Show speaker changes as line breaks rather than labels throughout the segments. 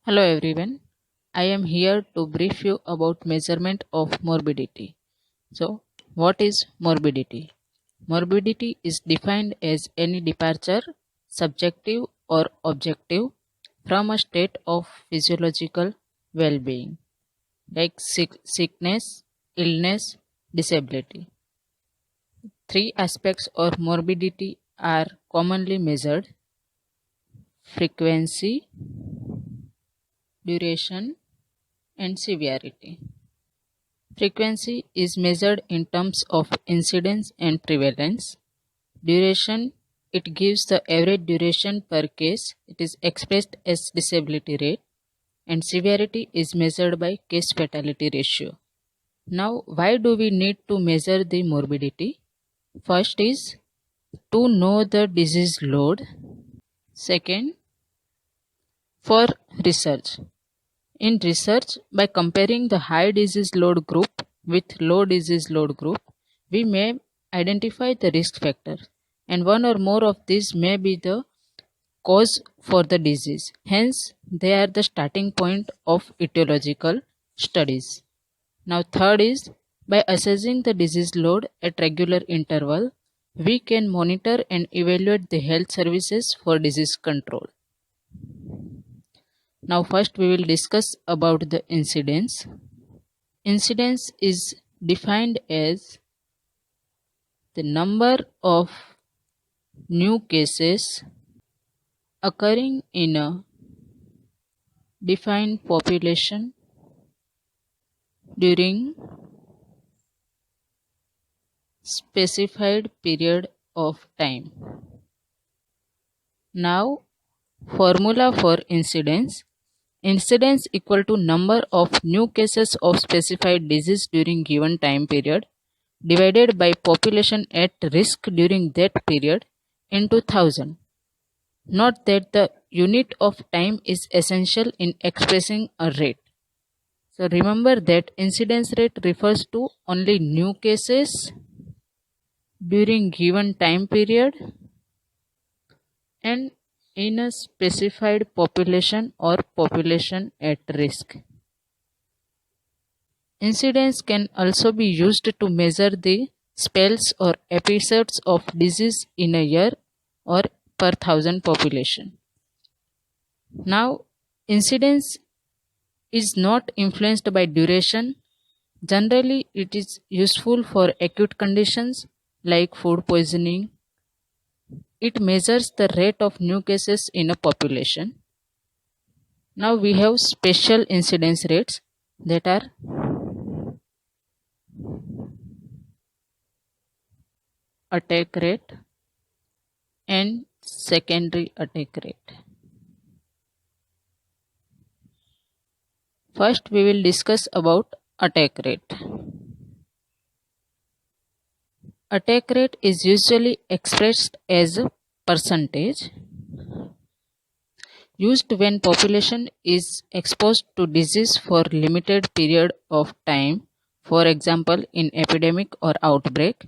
Hello everyone. I am here to brief you about measurement of morbidity. So, what is morbidity? Morbidity is defined as any departure, subjective or objective, from a state of physiological well-being, like sickness, illness, disability. Three aspects of morbidity are commonly measured: frequency, duration, and severity. Frequency is measured in terms of incidence and prevalence. Duration, it gives the average duration per case. It is expressed as disability rate. And severity is measured by case fatality ratio. Now, why do we need to measure the morbidity? First is to know the disease load. Second, for research. In research, by comparing the high disease load group with low disease load group, we may identify the risk factors, and one or more of these may be the cause for the disease. Hence, they are the starting point of etiological studies. Now, third is by assessing the disease load at regular interval, we can monitor and evaluate the health services for disease control. Now first we will discuss about the incidence. Incidence is defined as the number of new cases occurring in a defined population during specified period of time. Now formula for incidence. Incidence equal to number of new cases of specified disease during given time period divided by population at risk during that period into 1000. Note that the unit of time is essential in expressing a rate. So remember that incidence rate refers to only new cases during given time period and in a specified population or population at risk. Incidence can also be used to measure the spells or episodes of disease in a year or per thousand population. Now, incidence is not influenced by duration. Generally, it is useful for acute conditions like food poisoning. It measures the rate of new cases in a population. Now we have special incidence rates that are attack rate and secondary attack rate. First we will discuss about attack rate. Attack rate is usually expressed as a percentage used when population is exposed to disease for limited period of time, for example in epidemic or outbreak.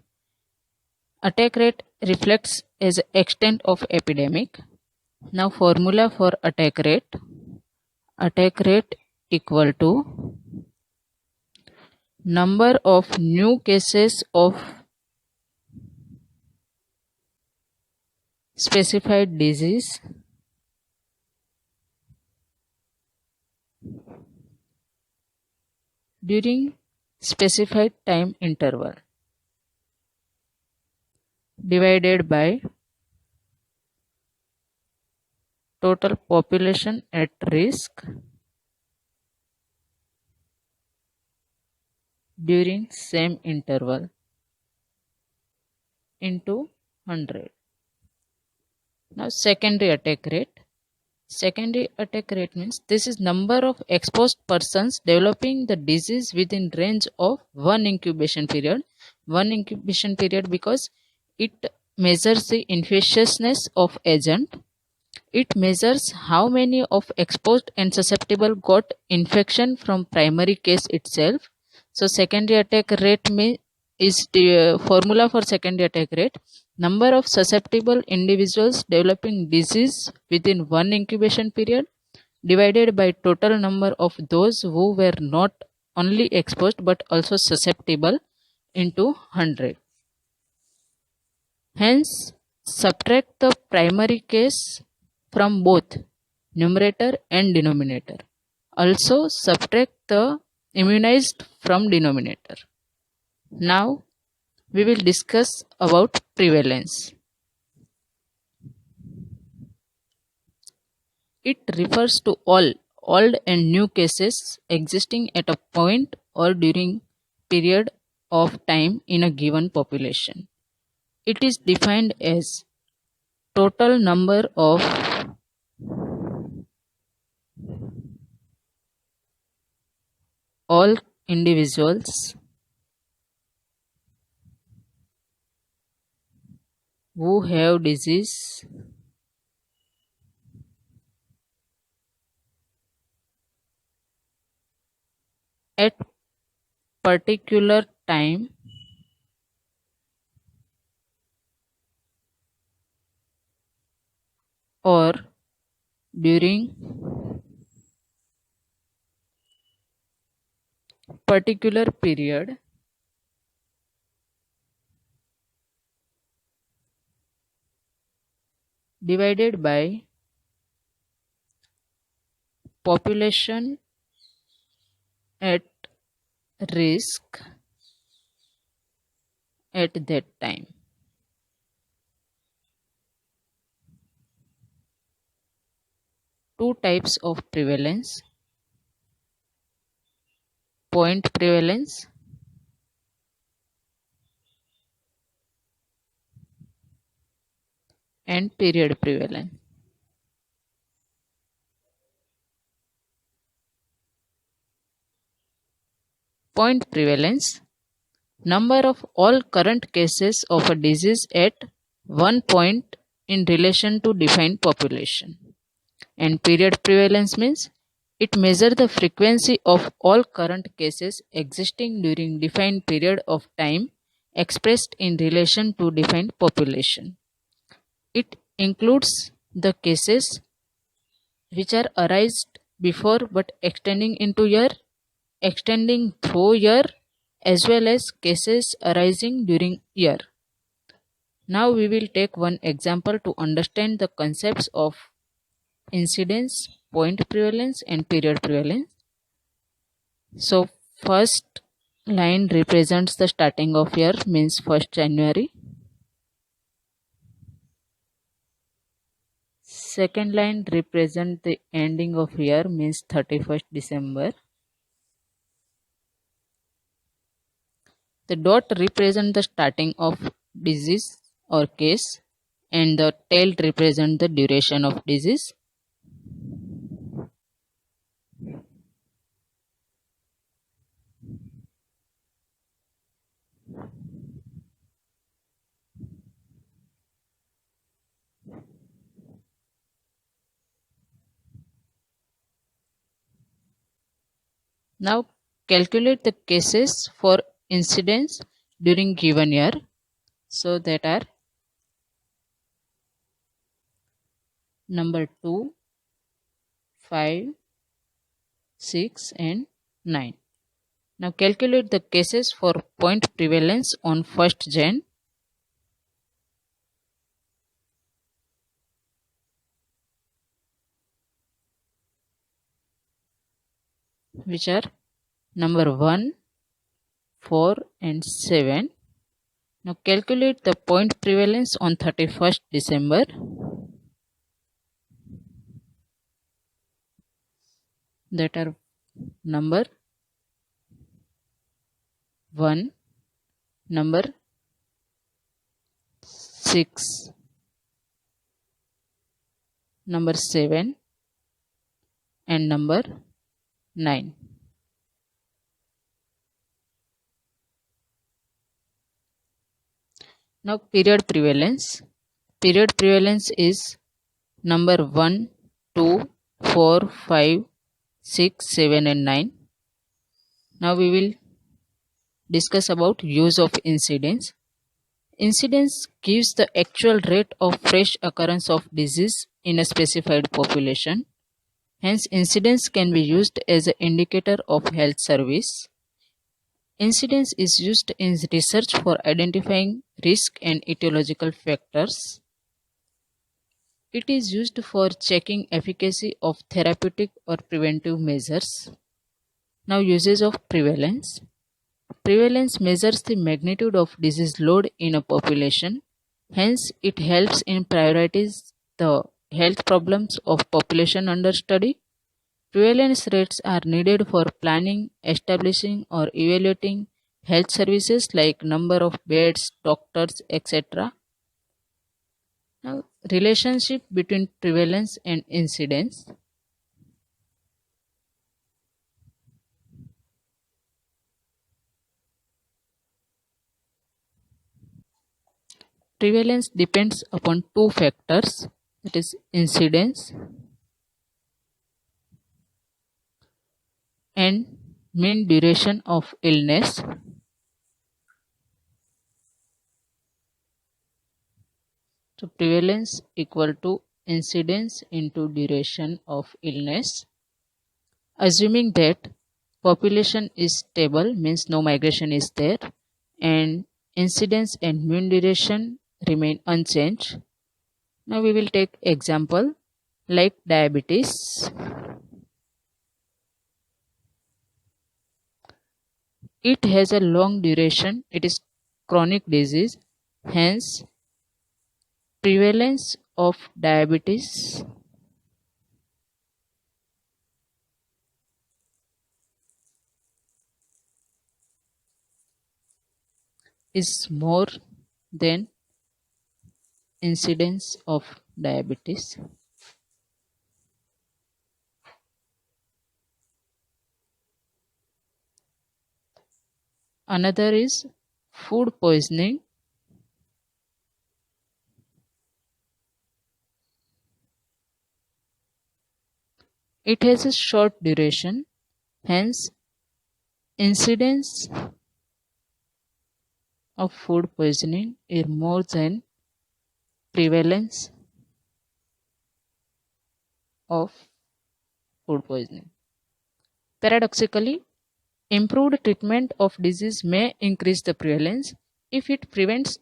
Attack rate reflects as extent of epidemic. Now formula for attack rate equal to number of new cases of specified disease during specified time interval divided by total population at risk during same interval into 100. Now secondary attack rate. Secondary attack rate means this is number of exposed persons developing the disease within range of one incubation period. One incubation period because it measures the infectiousness of agent. It measures how many of exposed and susceptible got infection from primary case itself. So secondary attack rate is the formula for secondary attack rate. Number of susceptible individuals developing disease within one incubation period divided by total number of those who were not only exposed but also susceptible into 100. Hence, subtract the primary case from both numerator and denominator. Also, subtract the immunized from denominator. Now, we will discuss about prevalence. It refers to all old and new cases existing at a point or during period of time in a given population. It is defined as total number of all individuals who have disease at particular time or during particular period divided by population at risk at that time. Two types of prevalence: point prevalence and period prevalence. Point prevalence: number of all current cases of a disease at one point in relation to defined population. And period prevalence means it measures the frequency of all current cases existing during defined period of time expressed in relation to defined population. It includes the cases which are arised before but extending into year, extending through year, as well as cases arising during year. Now we will take one example to understand the concepts of incidence, point prevalence and period prevalence. So first line represents the starting of year, means 1st January. Second line represents the ending of year, means 31st December. The dot represents the starting of disease or case, and the tail represents the duration of disease. Now calculate the cases for incidence during given year. So that are number 2, 5, 6 and 9. Now calculate the cases for point prevalence on 1st Jan. Which are number 1, 4 and 7. Now calculate the point prevalence on 31st December. That are number 1, number 6, number 7 and number 9. Now period prevalence. Period prevalence is number 1, 2, 4, 5, 6, 7 and 9. Now we will discuss about use of incidence. Incidence gives the actual rate of fresh occurrence of disease in a specified population. Hence, incidence can be used as an indicator of health service. Incidence is used in research for identifying risk and etiological factors. It is used for checking efficacy of therapeutic or preventive measures. Now, uses of prevalence. Prevalence measures the magnitude of disease load in a population. Hence, it helps in prioritize the health problems of population under study. Prevalence rates are needed for planning, establishing or evaluating health services like number of beds, doctors, etc. Now, relationship between prevalence and incidence. Prevalence depends upon two factors, that is incidence and mean duration of illness. So prevalence equal to incidence into duration of illness. Assuming that population is stable means no migration is there and incidence and mean duration remain unchanged. Now we will take example like diabetes. It has a long duration, it is chronic disease, hence prevalence of diabetes is more than incidence of diabetes. Another is food poisoning. It has a short duration, hence incidence of food poisoning is more than prevalence of food poisoning. Paradoxically, improved treatment of disease may increase the prevalence if it prevents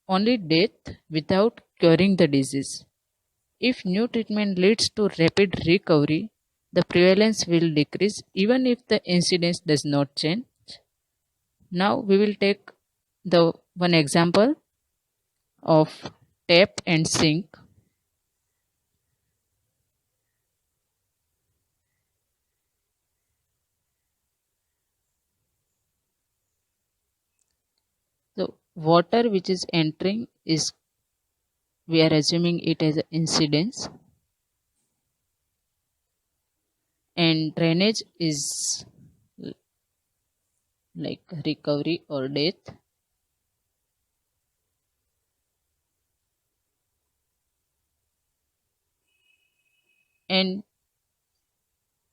only death without curing the disease. If new treatment leads to rapid recovery, the prevalence will decrease even if the incidence does not change. Now we will take the one example of tap and sink. The water which is entering is, we are assuming it as an incidence, and drainage is like recovery or death. And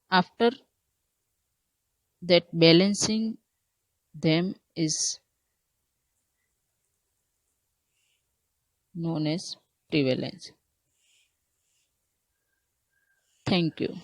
after that, balancing them is known as prevalence. Thank you.